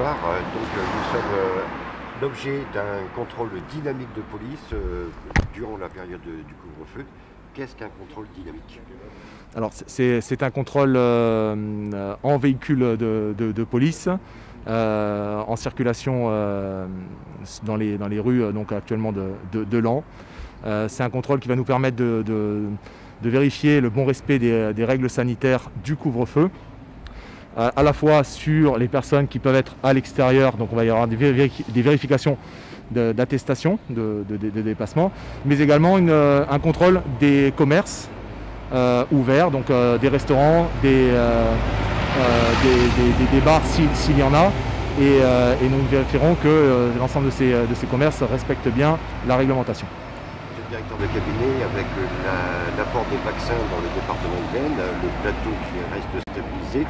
Bonsoir, nous sommes l'objet d'un contrôle dynamique de police durant la période du couvre-feu. Qu'est-ce qu'un contrôle dynamique? Alors c'est un contrôle en véhicule de police, en circulation dans les rues donc actuellement de Laon. C'est un contrôle qui va nous permettre de vérifier le bon respect des règles sanitaires du couvre-feu, à la fois sur les personnes qui peuvent être à l'extérieur, donc on va y avoir des vérifications d'attestation de déplacement, mais également un contrôle des commerces ouverts, donc des restaurants, des bars s'il y en a, et nous vérifierons que l'ensemble de ces commerces respectent bien la réglementation. Monsieur le directeur de cabinet, avec l'apport des vaccins dans le département de l'Aisne, le plateau qui reste stabilisé,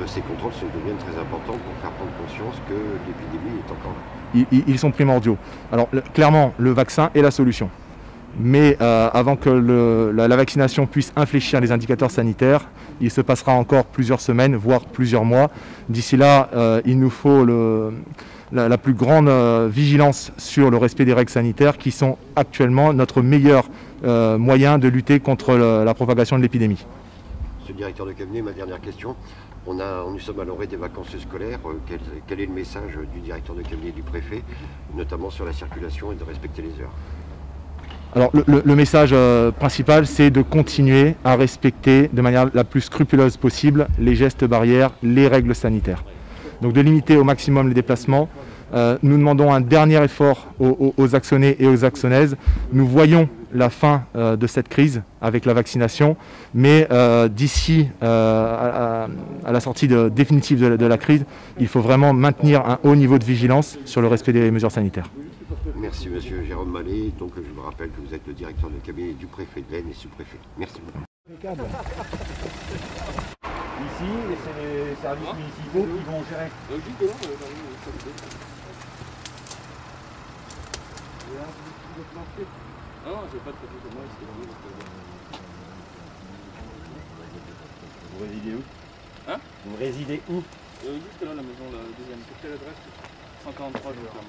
ces contrôles deviennent très importants pour faire prendre conscience que l'épidémie est encore là. Ils sont primordiaux. Alors clairement, le vaccin est la solution. Mais avant que la vaccination puisse infléchir les indicateurs sanitaires, il se passera encore plusieurs semaines, voire plusieurs mois. D'ici là, il nous faut la plus grande vigilance sur le respect des règles sanitaires qui sont actuellement notre meilleur moyen de lutter contre la propagation de l'épidémie. Monsieur le directeur de cabinet, ma dernière question. Nous sommes à l'orée des vacances scolaires. Quel est le message du directeur de cabinet et du préfet, notamment sur la circulation et de respecter les heures? Alors le message principal, c'est de continuer à respecter de manière la plus scrupuleuse possible les gestes barrières, les règles sanitaires. Donc de limiter au maximum les déplacements. Nous demandons un dernier effort aux Axonais et aux Axonaises. Nous voyons la fin de cette crise avec la vaccination, mais d'ici à la sortie définitive de la crise, il faut vraiment maintenir un haut niveau de vigilance sur le respect des mesures sanitaires. Merci monsieur Jérôme Mallet. Donc je vous rappelle que vous êtes le directeur de cabinet du préfet de l'Aisne et sous-préfet. Merci beaucoup. Ici, c'est les services municipaux qui vont gérer. Non, j'ai pas de papier pour moi, c'est vraiment Vous résidez où? Hein? Vous résidez où? Juste là, la maison, la deuxième. C'est quelle adresse? 143, je crois.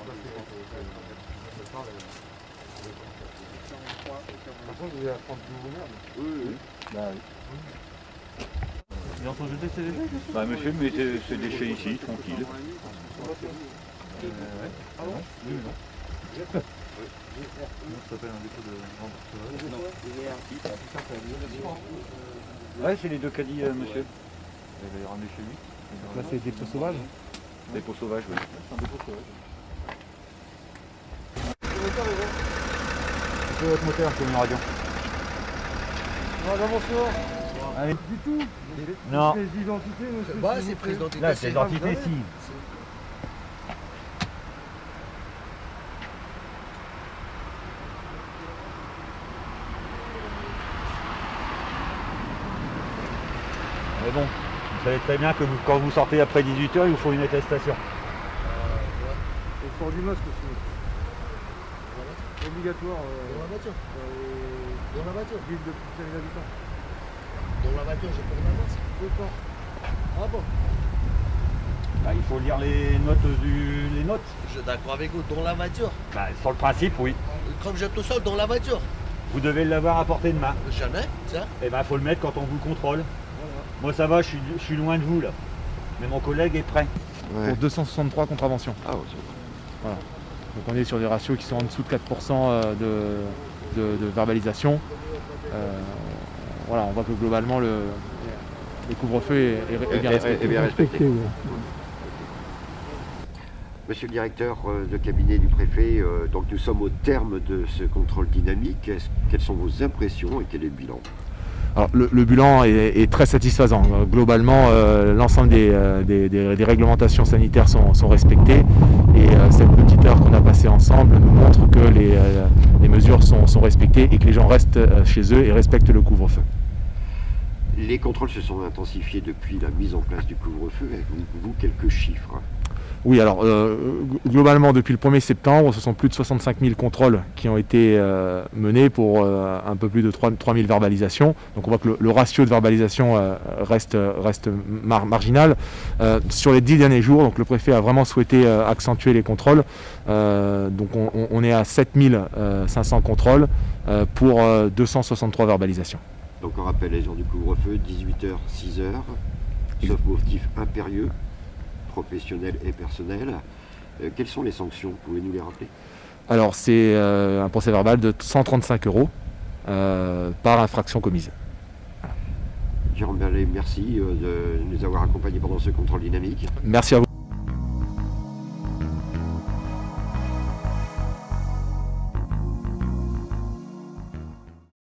Par contre, vous allez apprendre tout vous-même. Oui. Bah oui. Ils en sont jetés ces déchets? Bah monsieur, mais c'est déchets ici, tranquille. Ah bon? Oui, non. Ça s'appelle un dépôt de vente. Ouais, c'est les deux caddies, monsieur. Il va les ramener chez lui. Là, c'est des dépôts sauvages? Dépôt sauvage, oui. C'est un dépôt sauvage. C'est votre moteur, c'est une radio. Bonsoir. Allez. Du tout. Non. Les identités, monsieur. Bah, c'est prise d'identité. Là, c'est l'identité, si. Mais bon, vous savez très bien que quand vous sortez après 18 h, il vous faut une attestation. Et le port du masque aussi. C'est obligatoire. Dans la voiture. Dans la voiture. Ville de plus de 5 000 habitants. Dans la voiture, j'ai pas de masque. D'accord. Ah bon? Bah, il faut lire les notes. Je suis d'accord avec vous. Dans la voiture. Bah, sur le principe, oui. Comme je tout seul dans la voiture. Vous devez l'avoir à portée de main. Jamais, tiens. Et ben, faut le mettre quand on vous contrôle. Moi, ça va, je suis loin de vous, là. Mais mon collègue est prêt. Ouais. Pour 263 contraventions. Ah, ouais, Voilà. Donc on est sur des ratios qui sont en dessous de 4% de verbalisation. Voilà, on voit que globalement le couvre-feu est bien respecté. est bien respecté. Monsieur le directeur de cabinet du préfet, donc nous sommes au terme de ce contrôle dynamique. Quelles sont vos impressions et quel est le bilan? Alors, le bilan est très satisfaisant. Globalement, l'ensemble des réglementations sanitaires sont respectées, et cette petite heure qu'on a passée ensemble nous montre que les mesures sont respectées et que les gens restent chez eux et respectent le couvre-feu. Les contrôles se sont intensifiés depuis la mise en place du couvre-feu. Avez-vous quelques chiffres? Oui, alors globalement, depuis le 1er septembre, ce sont plus de 65 000 contrôles qui ont été menés pour un peu plus de 3 000 verbalisations. Donc on voit que le ratio de verbalisation reste marginal. Sur les 10 derniers jours, donc, le préfet a vraiment souhaité accentuer les contrôles. Donc on est à 7 500 contrôles pour 263 verbalisations. Donc on rappelle les heures du couvre-feu, 18h, 6h, sauf motif impérieux, professionnel et personnel. Quelles sont les sanctions? Pouvez-vous nous les rappeler? Alors c'est un procès verbal de 135 € par infraction commise. Jérôme Berlet, merci de nous avoir accompagnés pendant ce contrôle dynamique. Merci à vous.